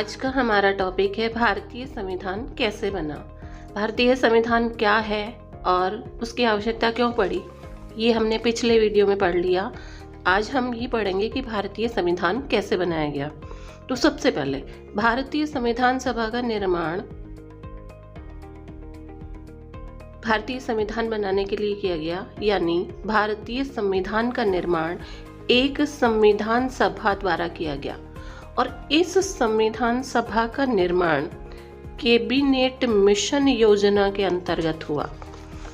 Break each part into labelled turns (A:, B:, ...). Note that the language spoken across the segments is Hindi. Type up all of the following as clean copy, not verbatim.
A: आज का हमारा टॉपिक है भारतीय संविधान कैसे बना। भारतीय संविधान क्या है और उसकी आवश्यकता क्यों पड़ी, ये हमने पिछले वीडियो में पढ़ लिया। आज हम ये पढ़ेंगे कि भारतीय संविधान कैसे बनाया गया। तो सबसे पहले भारतीय संविधान सभा का निर्माण भारतीय संविधान बनाने के लिए किया गया, यानी भारतीय संविधान का निर्माण एक संविधान सभा द्वारा किया गया। और इस संविधान सभा का निर्माण कैबिनेट मिशन योजना के अंतर्गत हुआ।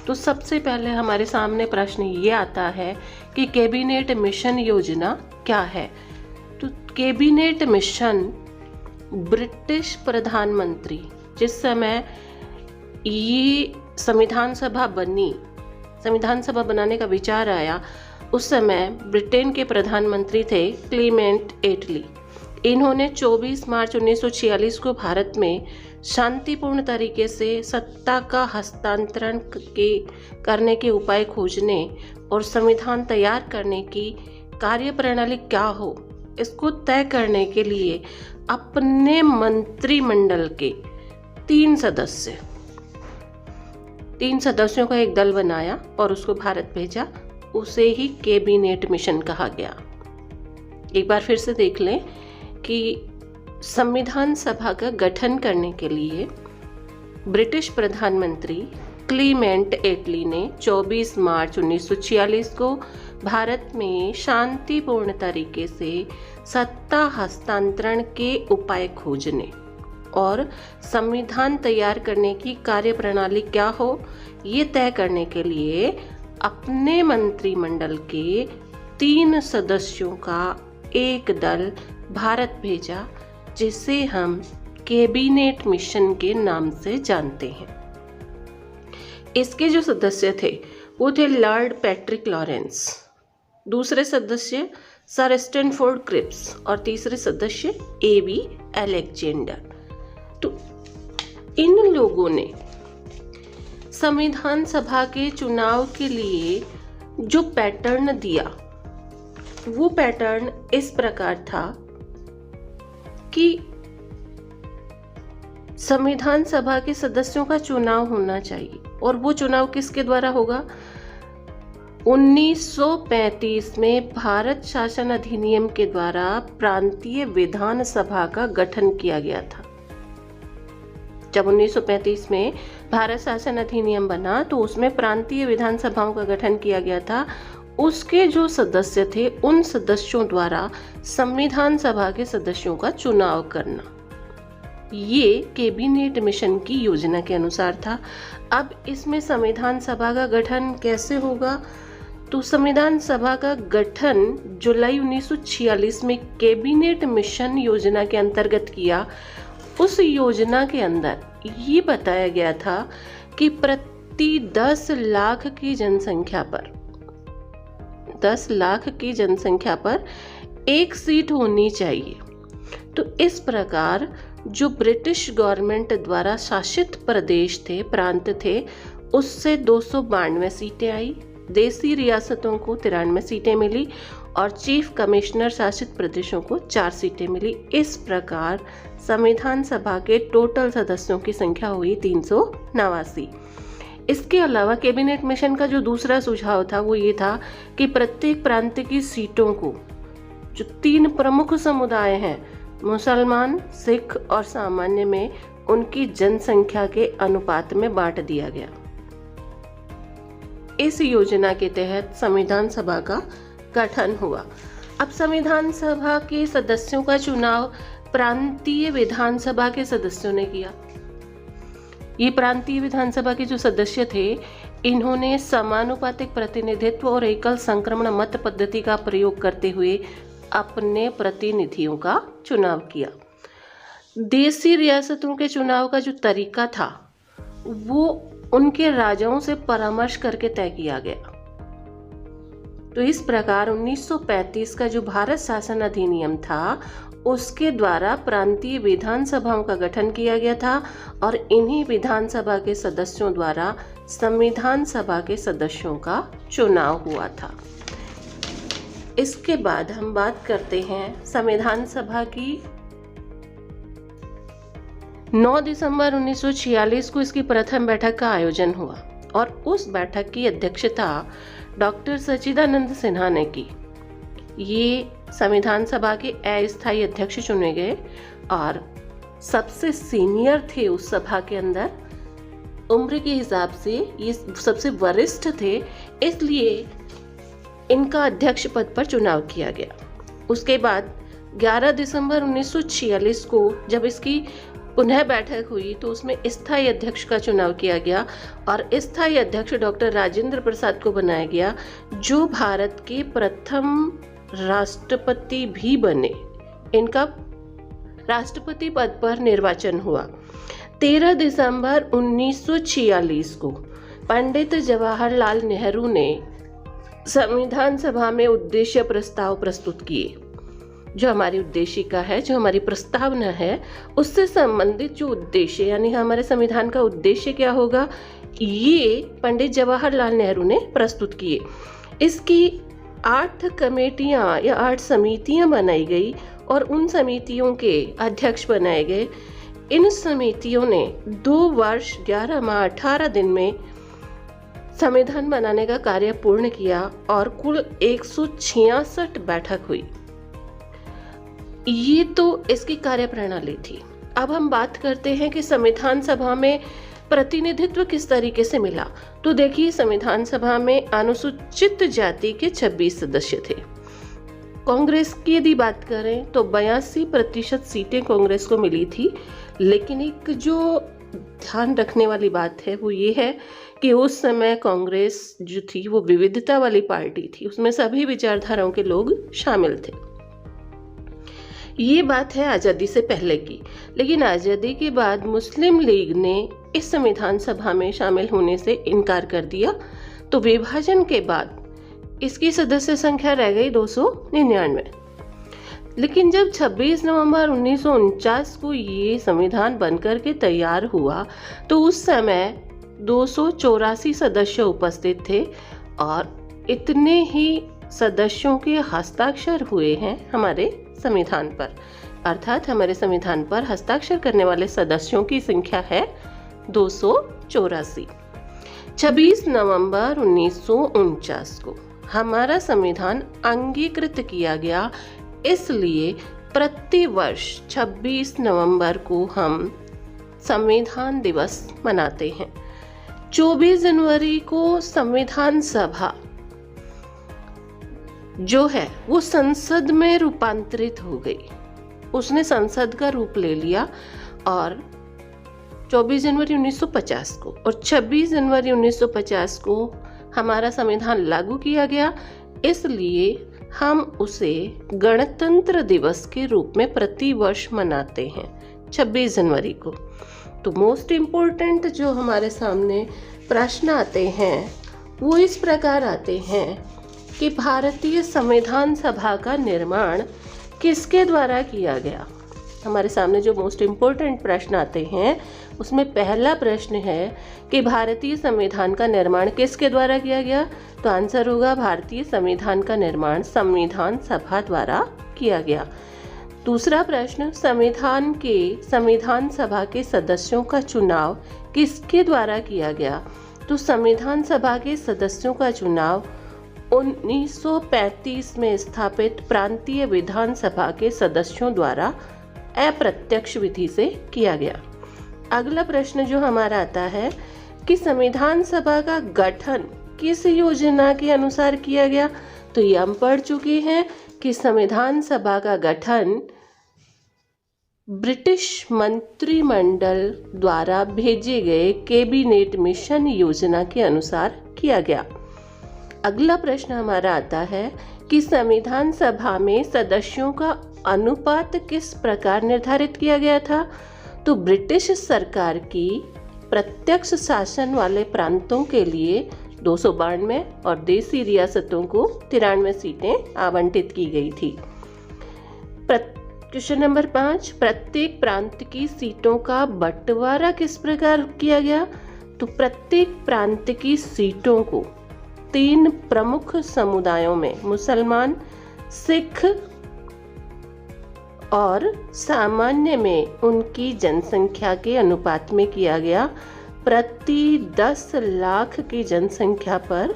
A: तो सबसे पहले हमारे सामने प्रश्न ये आता है कि कैबिनेट मिशन योजना क्या है। तो कैबिनेट मिशन ब्रिटिश प्रधानमंत्री, जिस समय ये संविधान सभा बनी, संविधान सभा बनाने का विचार आया, उस समय ब्रिटेन के प्रधानमंत्री थे क्लीमेंट एटली। इन्होंने 24 मार्च 1946 को भारत में शांतिपूर्ण तरीके से सत्ता का हस्तांतरण करने के उपाय खोजने और संविधान तैयार करने की कार्यप्रणाली क्या हो, इसको तय करने के लिए अपने मंत्रिमंडल के 3 सदस्यों का एक दल बनाया और उसको भारत भेजा। उसे ही कैबिनेट मिशन कहा गया। एक बार फिर से देख लें कि संविधान सभा का गठन करने के लिए ब्रिटिश प्रधानमंत्री क्लीमेंट एटली ने 24 मार्च 1946 को भारत में शांतिपूर्ण तरीके से सत्ता हस्तांतरण के उपाय खोजने और संविधान तैयार करने की कार्यप्रणाली क्या हो, ये तय करने के लिए अपने मंत्रिमंडल के 3 सदस्यों का एक दल भारत भेजा, जिसे हम कैबिनेट मिशन के नाम से जानते हैं। इसके जो सदस्य थे वो थे लॉर्ड पैट्रिक लॉरेंस, दूसरे सदस्य सर स्टैनफोर्ड क्रिप्स और तीसरे सदस्य एबी अलेक्जेंडर। तो इन लोगों ने संविधान सभा के चुनाव के लिए जो पैटर्न दिया, वो पैटर्न इस प्रकार था कि संविधान सभा के सदस्यों का चुनाव होना चाहिए। और वो चुनाव किसके द्वारा होगा? 1935 में भारत शासन अधिनियम के द्वारा प्रांतीय विधान सभा का गठन किया गया था। जब 1935 में भारत शासन अधिनियम बना तो उसमें प्रांतीय विधान सभाओं का गठन किया गया था। उसके जो सदस्य थे, उन सदस्यों द्वारा संविधान सभा के सदस्यों का चुनाव करना, ये कैबिनेट मिशन की योजना के अनुसार था। अब इसमें संविधान सभा का गठन कैसे होगा? तो संविधान सभा का गठन जुलाई 1946 में कैबिनेट मिशन योजना के अंतर्गत किया। उस योजना के अंदर ये बताया गया था कि प्रति 10 लाख की जनसंख्या पर एक सीट होनी चाहिए। तो इस प्रकार जो ब्रिटिश गवर्नमेंट द्वारा शासित प्रदेश थे, प्रांत थे, उससे 292 सीटें आई। देसी रियासतों को 93 सीटें मिली और चीफ कमिश्नर शासित प्रदेशों को 4 सीटें मिली। इस प्रकार संविधान सभा के टोटल सदस्यों की संख्या हुई 389। इसके अलावा कैबिनेट मिशन का जो दूसरा सुझाव था वो ये था कि प्रत्येक प्रांत की सीटों को जो 3 प्रमुख समुदाय हैं, मुसलमान, सिख और सामान्य, में उनकी जनसंख्या के अनुपात में बांट दिया गया। इस योजना के तहत संविधान सभा का गठन हुआ। अब संविधान सभा के सदस्यों का चुनाव प्रांतीय विधानसभा के सदस्यों ने किया। ये प्रांतीय विधानसभा के जो सदस्य थे, इन्होंने समानुपातिक प्रतिनिधित्व और एकल संक्रमण मत पद्धति का प्रयोग करते हुए अपने प्रतिनिधियों का चुनाव किया। देसी रियासतों के चुनाव का जो तरीका था वो उनके राजाओं से परामर्श करके तय किया गया। तो इस प्रकार 1935 का जो भारत शासन अधिनियम था, उसके द्वारा प्रांतीय विधानसभाओं का गठन किया गया था और इन्हीं विधानसभा के सदस्यों द्वारा संविधान सभा के सदस्यों का चुनाव हुआ था। इसके बाद हम बात करते हैं संविधान सभा की 9 दिसंबर 1946 को इसकी प्रथम बैठक का आयोजन हुआ और उस बैठक की अध्यक्षता डॉक्टर सच्चिदानंद सिन्हा ने की। ये संविधान सभा के अस्थायी अध्यक्ष चुने गए और सबसे सीनियर थे उस सभा के अंदर। उम्र के हिसाब से ये सबसे वरिष्ठ थे, इसलिए इनका अध्यक्ष पद पर चुनाव किया गया। उसके बाद 11 दिसंबर 1946 को जब इसकी पुनः बैठक हुई तो उसमें स्थायी अध्यक्ष का चुनाव किया गया और स्थायी अध्यक्ष डॉक्टर राजेंद्र प्रसाद को बनाया गया, जो भारत के प्रथम राष्ट्रपति भी बने। इनका राष्ट्रपति पद पर निर्वाचन हुआ। 13 दिसंबर 1946 को पंडित जवाहरलाल नेहरू ने संविधान सभा में उद्देश्य प्रस्ताव प्रस्तुत किए। जो हमारी उद्देशिका है, जो हमारी प्रस्तावना है, उससे संबंधित जो उद्देश्य यानी हमारे संविधान का उद्देश्य क्या होगा, ये पंडित जवाहरलाल नेहरू ने प्रस्तुत किए। इसकी 8 कमेटियां या 8 समितियां बनाई गई और उन समितियों के अध्यक्ष बनाए गए। इन समितियों ने 2 वर्ष 11 माह 18 दिन में संविधान बनाने का कार्य पूर्ण किया और कुल 166 बैठक हुई। ये तो इसकी कार्यप्रणाली थी। अब हम बात करते हैं कि संविधान सभा में प्रतिनिधित्व किस तरीके से मिला। तो देखिए, संविधान सभा में अनुसूचित जाति के 26 सदस्य थे। कांग्रेस की यदि बात करें तो 82% सीटें कांग्रेस को मिली थी, लेकिन एक जो ध्यान रखने वाली बात है वो ये है कि उस समय कांग्रेस जो थी वो विविधता वाली पार्टी थी, उसमें सभी विचारधाराओं के लोग शामिल थे। ये बात है आज़ादी से पहले की, लेकिन आज़ादी के बाद मुस्लिम लीग ने इस संविधान सभा में शामिल होने से इनकार कर दिया। तो विभाजन के बाद इसकी सदस्य संख्या रह गई 299। लेकिन जब 26 नवंबर 1949 को ये संविधान बनकर के तैयार हुआ तो उस समय 284 सदस्य उपस्थित थे और इतने ही सदस्यों के हस्ताक्षर हुए हैं हमारे संविधान पर। अर्थात हमारे संविधान पर हस्ताक्षर करने वाले सदस्यों की संख्या है 284। 26 नवंबर 1949 को हमारा संविधान अंगीकृत किया गया, इसलिए प्रतिवर्ष 26 नवंबर को हम संविधान दिवस मनाते हैं। 24 जनवरी को संविधान सभा जो है वो संसद में रूपांतरित हो गई, उसने संसद का रूप ले लिया और 24 जनवरी 1950 को और 26 जनवरी 1950 को हमारा संविधान लागू किया गया। इसलिए हम उसे गणतंत्र दिवस के रूप में प्रतिवर्ष मनाते हैं 26 जनवरी को। तो मोस्ट इम्पोर्टेंट जो हमारे सामने प्रश्न आते हैं वो इस प्रकार आते हैं कि भारतीय संविधान सभा का निर्माण किसके द्वारा किया गया। हमारे सामने जो मोस्ट इम्पोर्टेंट प्रश्न आते हैं उसमें पहला प्रश्न है कि भारतीय संविधान का निर्माण किसके द्वारा किया गया। तो आंसर होगा भारतीय संविधान का निर्माण संविधान सभा द्वारा किया गया। दूसरा प्रश्न, संविधान सभा के सदस्यों का चुनाव किसके द्वारा किया गया। तो संविधान सभा के सदस्यों का चुनाव 1935 में स्थापित प्रांतीय विधानसभा के सदस्यों द्वारा अप्रत्यक्ष विधि से किया गया। अगला प्रश्न जो हमारा आता है कि संविधान सभा का गठन किस योजना के अनुसार किया गया। तो ये हम पढ़ चुके हैं कि संविधान सभा का गठन ब्रिटिश मंत्रिमंडल द्वारा भेजे गए कैबिनेट मिशन योजना के अनुसार किया गया। अगला प्रश्न हमारा आता है कि संविधान सभा में सदस्यों का अनुपात किस प्रकार निर्धारित किया गया था। तो ब्रिटिश सरकार की प्रत्यक्ष शासन वाले प्रांतों के लिए 292 और देसी रियासतों को 93 सीटें आवंटित की गई थी। क्वेश्चन नंबर 5, प्रत्येक प्रांत की सीटों का बंटवारा किस प्रकार किया गया। तो प्रत्येक प्रांत की सीटों को 3 प्रमुख समुदायों में मुसलमान, सिख और सामान्य में उनकी जनसंख्या के अनुपात में किया गया। प्रति 10 लाख की जनसंख्या पर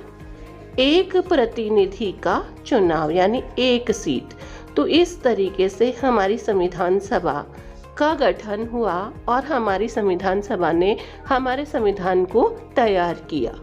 A: एक प्रतिनिधि का चुनाव, यानी एक सीट। तो इस तरीके से हमारी संविधान सभा का गठन हुआ और हमारी संविधान सभा ने हमारे संविधान को तैयार किया।